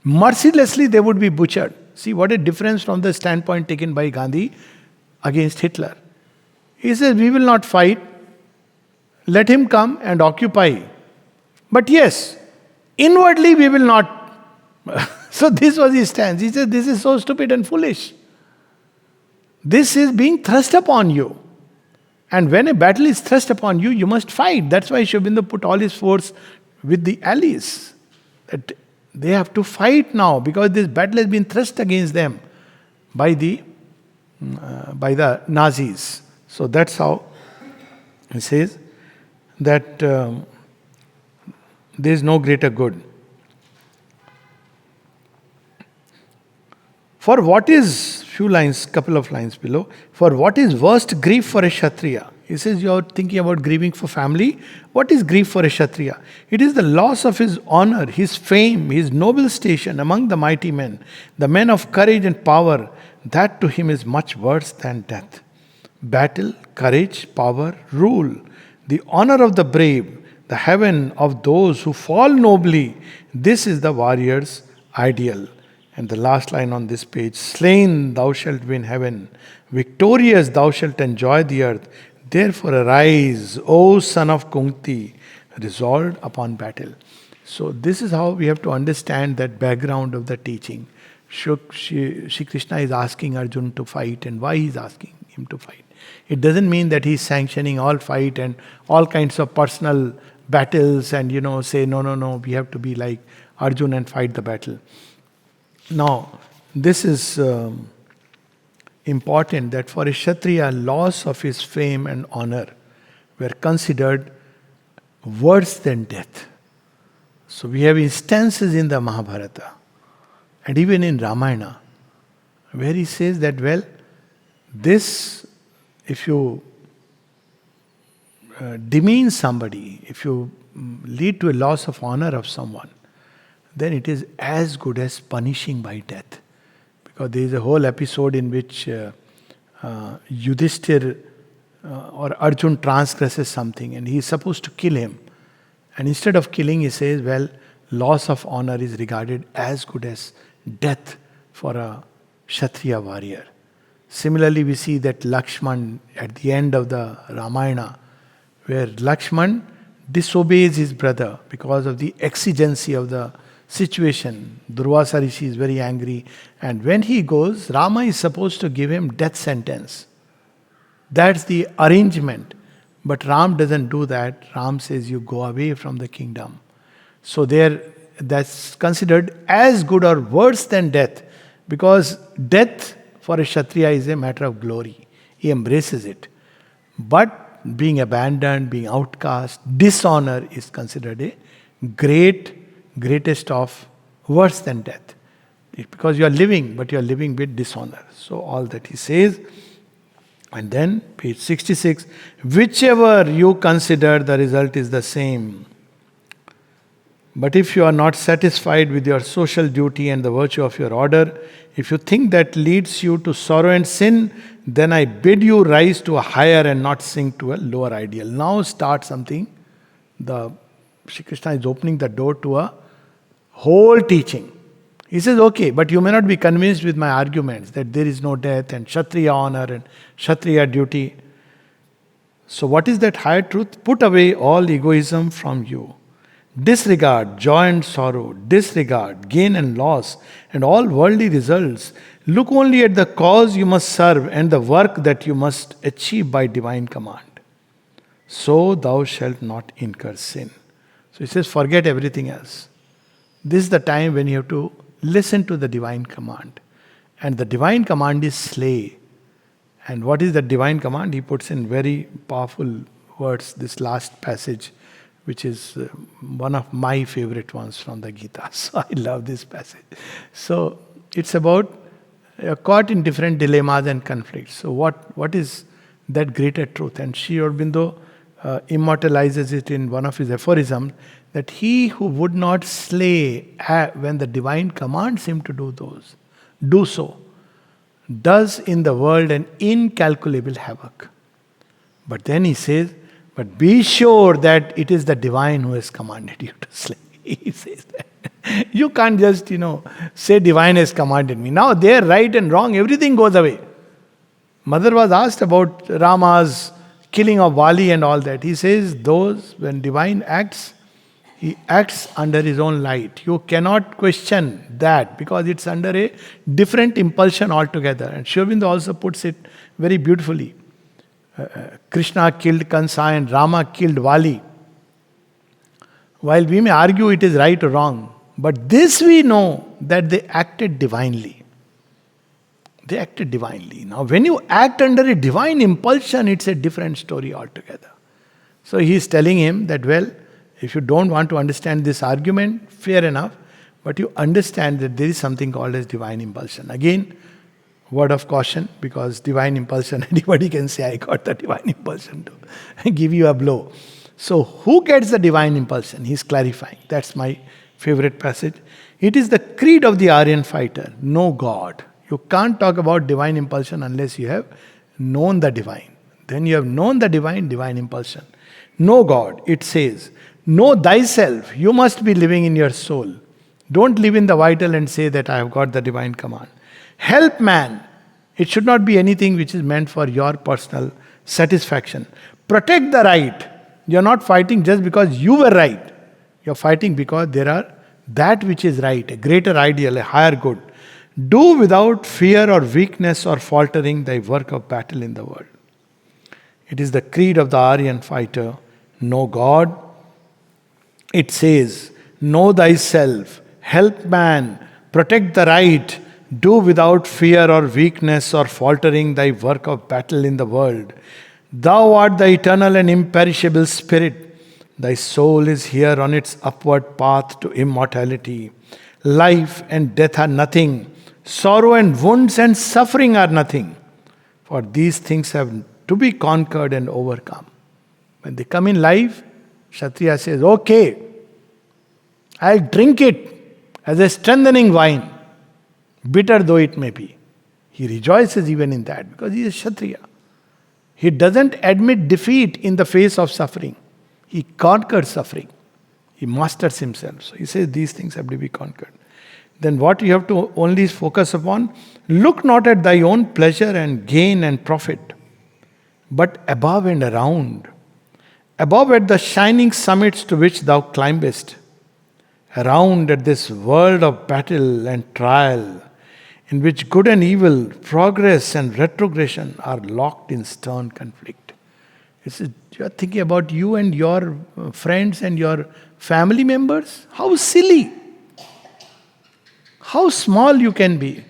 S1: Mercilessly, they would be butchered. See what a difference from the standpoint taken by Gandhi against Hitler. He says, we will not fight. Let him come and occupy. But yes, inwardly we will not. So this was his stance. He said, this is so stupid and foolish. This is being thrust upon you. And when a battle is thrust upon you, you must fight. That's why Sri Aurobindo put all his force with the allies. That they have to fight now because this battle has been thrust against them by the Nazis. So that's how he says that there is no greater good. For what is, few lines, couple of lines below, for what is worst grief for a Kshatriya? He says you are thinking about grieving for family. What is grief for a Kshatriya? It is the loss of his honor, his fame, his noble station among the mighty men, the men of courage and power. That to him is much worse than death. Battle, courage, power, rule, the honor of the brave, the heaven of those who fall nobly. This is the warrior's ideal. And the last line on this page, slain thou shalt win heaven, victorious thou shalt enjoy the earth. Therefore arise, O son of Kunti, resolved upon battle. So this is how we have to understand that background of the teaching. Shri Krishna is asking Arjun to fight, and why he is asking him to fight. It doesn't mean that he is sanctioning all fight and all kinds of personal battles and say no, we have to be like Arjun and fight the battle. Now, this is important that for a Kshatriya, loss of his fame and honor were considered worse than death. So we have instances in the Mahabharata and even in Ramayana where he says that, well, this, if you demean somebody, if you lead to a loss of honor of someone, then it is as good as punishing by death. Because there is a whole episode in which Yudhishthir or Arjun transgresses something and he is supposed to kill him. And instead of killing, he says, well, loss of honor is regarded as good as death for a Kshatriya warrior. Similarly, we see that Lakshman at the end of the Ramayana, where Lakshman disobeys his brother because of the exigency of the situation. Durvasa Rishi is very angry, and when he goes, Rama is supposed to give him death sentence. That's the arrangement. But Ram doesn't do that. Ram says, you go away from the kingdom. So that's considered as good or worse than death, because death for a Kshatriya is a matter of glory. He embraces it. But being abandoned, being outcast, dishonor is considered a greatest of worse than death. Because you are living, but you are living with dishonor. So all that he says. And then page 66, whichever you consider, the result is the same. But if you are not satisfied with your social duty and the virtue of your order, if you think that leads you to sorrow and sin, then I bid you rise to a higher and not sink to a lower ideal. Now start something. Shri Krishna is opening the door to a whole teaching. He says, okay, but you may not be convinced with my arguments that there is no death and Kshatriya honor and Kshatriya duty. So what is that higher truth? Put away all egoism from you. Disregard joy and sorrow, disregard gain and loss, and all worldly results. Look only at the cause you must serve and the work that you must achieve by divine command. So thou shalt not incur sin. So he says, forget everything else. This is the time when you have to listen to the divine command. And the divine command is slay. And what is the divine command? He puts in very powerful words, this last passage, which is one of my favorite ones from the Gita. So I love this passage. So it's about caught in different dilemmas and conflicts. So what is that greater truth? And Sri Aurobindo immortalizes it in one of his aphorisms, that he who would not slay when the divine commands him to do so, does in the world an incalculable havoc. But then he says, but be sure that it is the divine who has commanded you to slay. He says that. You can't just, say divine has commanded me. Now there, right and wrong, everything goes away. Mother was asked about Rama's killing of Vali and all that. He says, when divine acts, he acts under his own light. You cannot question that because it's under a different impulsion altogether. And Sri Aurobindo also puts it very beautifully. Krishna killed Kansa and Rama killed Vali. While we may argue it is right or wrong, but this we know that they acted divinely. They acted divinely. Now, when you act under a divine impulsion, it's a different story altogether. So he is telling him that, well, if you don't want to understand this argument, fair enough, but you understand that there is something called as divine impulsion. Again, word of caution, because divine impulsion, anybody can say, I got the divine impulsion to give you a blow. So who gets the divine impulsion? He's clarifying. That's my favorite passage. It is the creed of the Aryan fighter, no God. You can't talk about divine impulsion unless you have known the divine. Then you have known the divine impulsion. Know God, it says. Know thyself. You must be living in your soul. Don't live in the vital and say that I have got the divine command. Help man. It should not be anything which is meant for your personal satisfaction. Protect the right. You're not fighting just because you were right. You're fighting because there are that which is right, a greater ideal, a higher good. Do without fear or weakness or faltering thy work of battle in the world. It is the creed of the Aryan fighter. Know God. It says, know thyself, help man, protect the right, do without fear or weakness or faltering thy work of battle in the world. Thou art the eternal and imperishable spirit. Thy soul is here on its upward path to immortality. Life and death are nothing. Sorrow and wounds and suffering are nothing. For these things have to be conquered and overcome. When they come in life, Kshatriya says, okay, I'll drink it as a strengthening wine, bitter though it may be. He rejoices even in that because he is Kshatriya. He doesn't admit defeat in the face of suffering. He conquers suffering. He masters himself. So he says these things have to be conquered. Then what you have to only focus upon, look not at thy own pleasure and gain and profit, but above and around. Above at the shining summits to which thou climbest. Around at this world of battle and trial, in which good and evil, progress and retrogression are locked in stern conflict. You're thinking about you and your friends and your family members? How silly! How small you can be.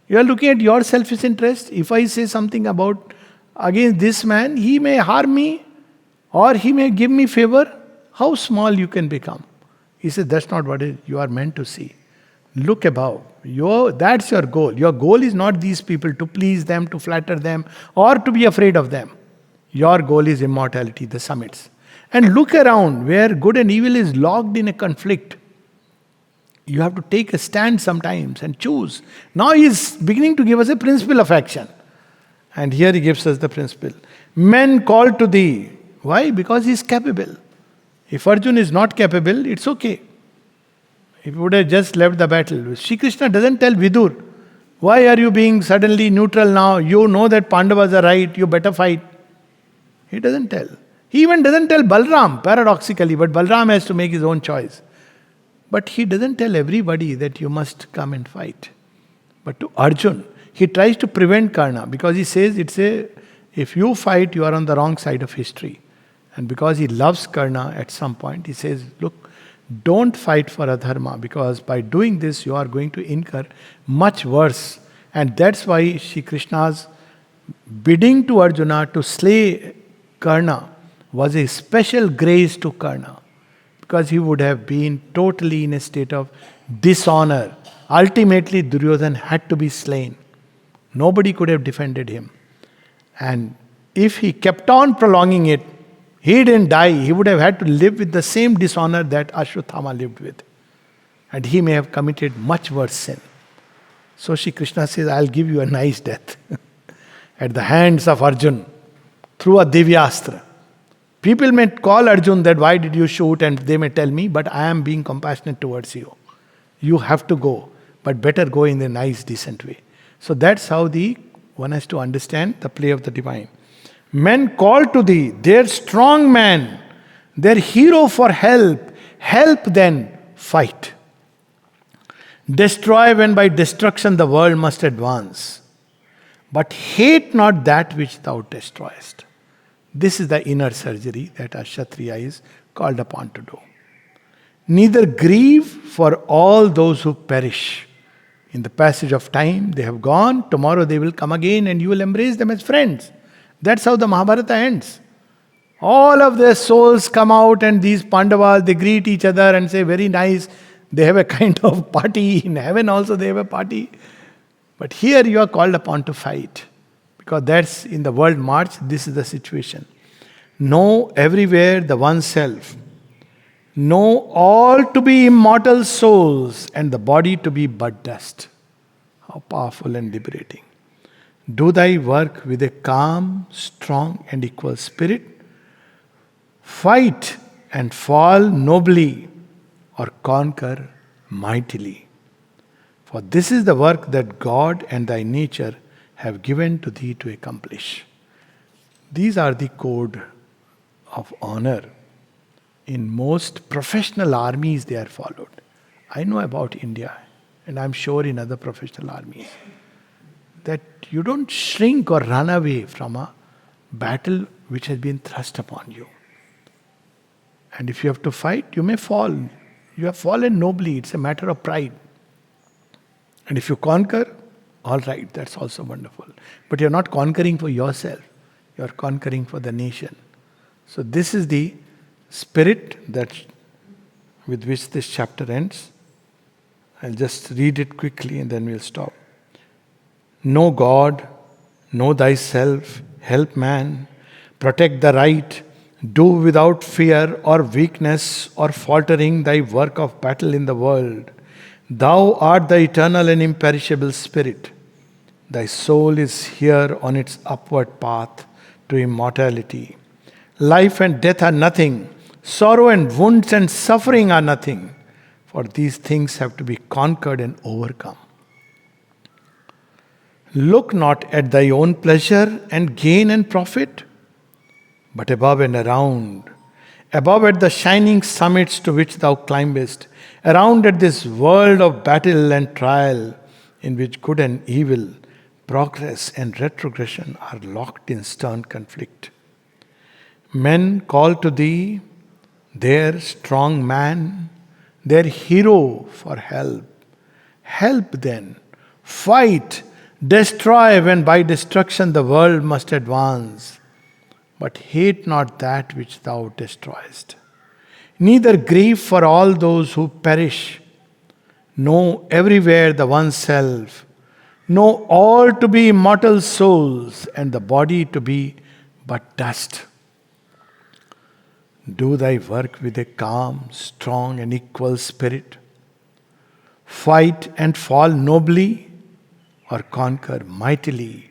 S1: You are looking at your selfish interest. If I say something about against this man, he may harm me or he may give me favor. How small you can become. He says that's not what you are meant to see. Look above. That's your goal. Your goal is not these people, to please them, to flatter them, or to be afraid of them. Your goal is immortality, the summits. And look around where good and evil is locked in a conflict. You have to take a stand sometimes and choose. Now he is beginning to give us a principle of action. And here he gives us the principle. Men call to thee. Why? Because he is capable. If Arjun is not capable, it's okay. If he would have just left the battle. Shri Krishna doesn't tell Vidur, why are you being suddenly neutral now? You know that Pandavas are right, you better fight. He doesn't tell. He even doesn't tell Balram, paradoxically, but Balram has to make his own choice. But he doesn't tell everybody that you must come and fight. But to Arjun, he tries to prevent Karna because he says if you fight, you are on the wrong side of history. And because he loves Karna at some point, he says, look, don't fight for adharma because by doing this, you are going to incur much worse. And that's why Shri Krishna's bidding to Arjuna to slay Karna was a special grace to Karna. Because he would have been totally in a state of dishonor. Ultimately, Duryodhan had to be slain. Nobody could have defended him. And if he kept on prolonging it, he didn't die. He would have had to live with the same dishonor that Ashwatthama lived with. And he may have committed much worse sin. So Shri Krishna says, I'll give you a nice death. At the hands of Arjun. Through a Divyastra. People may call Arjun that why did you shoot, and they may tell me, but I am being compassionate towards you. You have to go, but better go in a nice, decent way. So that's how one has to understand the play of the divine. Men call to thee, their strong man, their hero for help. Help then, fight. Destroy when by destruction the world must advance. But hate not that which thou destroyest. This is the inner surgery that a Kshatriya is called upon to do. Neither grieve for all those who perish. In the passage of time, they have gone, tomorrow they will come again and you will embrace them as friends. That's how the Mahabharata ends. All of their souls come out and these Pandavas, they greet each other and say, very nice. They have a kind of party. In heaven also they have a party. But here you are called upon to fight. Because that's in the world march, this is the situation. Know everywhere the one self. Know all to be immortal souls and the body to be but dust. How powerful and liberating. Do thy work with a calm, strong and equal spirit. Fight and fall nobly or conquer mightily. For this is the work that God and thy nature have given to thee to accomplish. These are the code of honor. In most professional armies they are followed. I know about India and I'm sure in other professional armies that you don't shrink or run away from a battle which has been thrust upon you. And if you have to fight, you may fall. You have fallen nobly. It's a matter of pride. And if you conquer, all right, that's also wonderful. But you're not conquering for yourself. You're conquering for the nation. So this is the spirit that with which this chapter ends. I'll just read it quickly and then we'll stop. Know God, know thyself, help man, protect the right, do without fear or weakness or faltering thy work of battle in the world. Thou art the eternal and imperishable spirit. Thy soul is here on its upward path to immortality. Life and death are nothing. Sorrow and wounds and suffering are nothing. For these things have to be conquered and overcome. Look not at thy own pleasure and gain and profit, but above and around, above at the shining summits to which thou climbest, around at this world of battle and trial, in which good and evil, progress and retrogression are locked in stern conflict. Men call to thee, their strong man, their hero for help. Help then, fight, destroy when by destruction the world must advance. But hate not that which thou destroyest. Neither grieve for all those who perish. Know everywhere the one self. Know all to be immortal souls and the body to be but dust. Do thy work with a calm, strong and equal spirit. Fight and fall nobly or conquer mightily.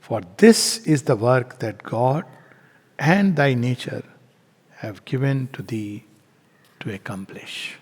S1: For this is the work that God and thy nature have given to thee to accomplish.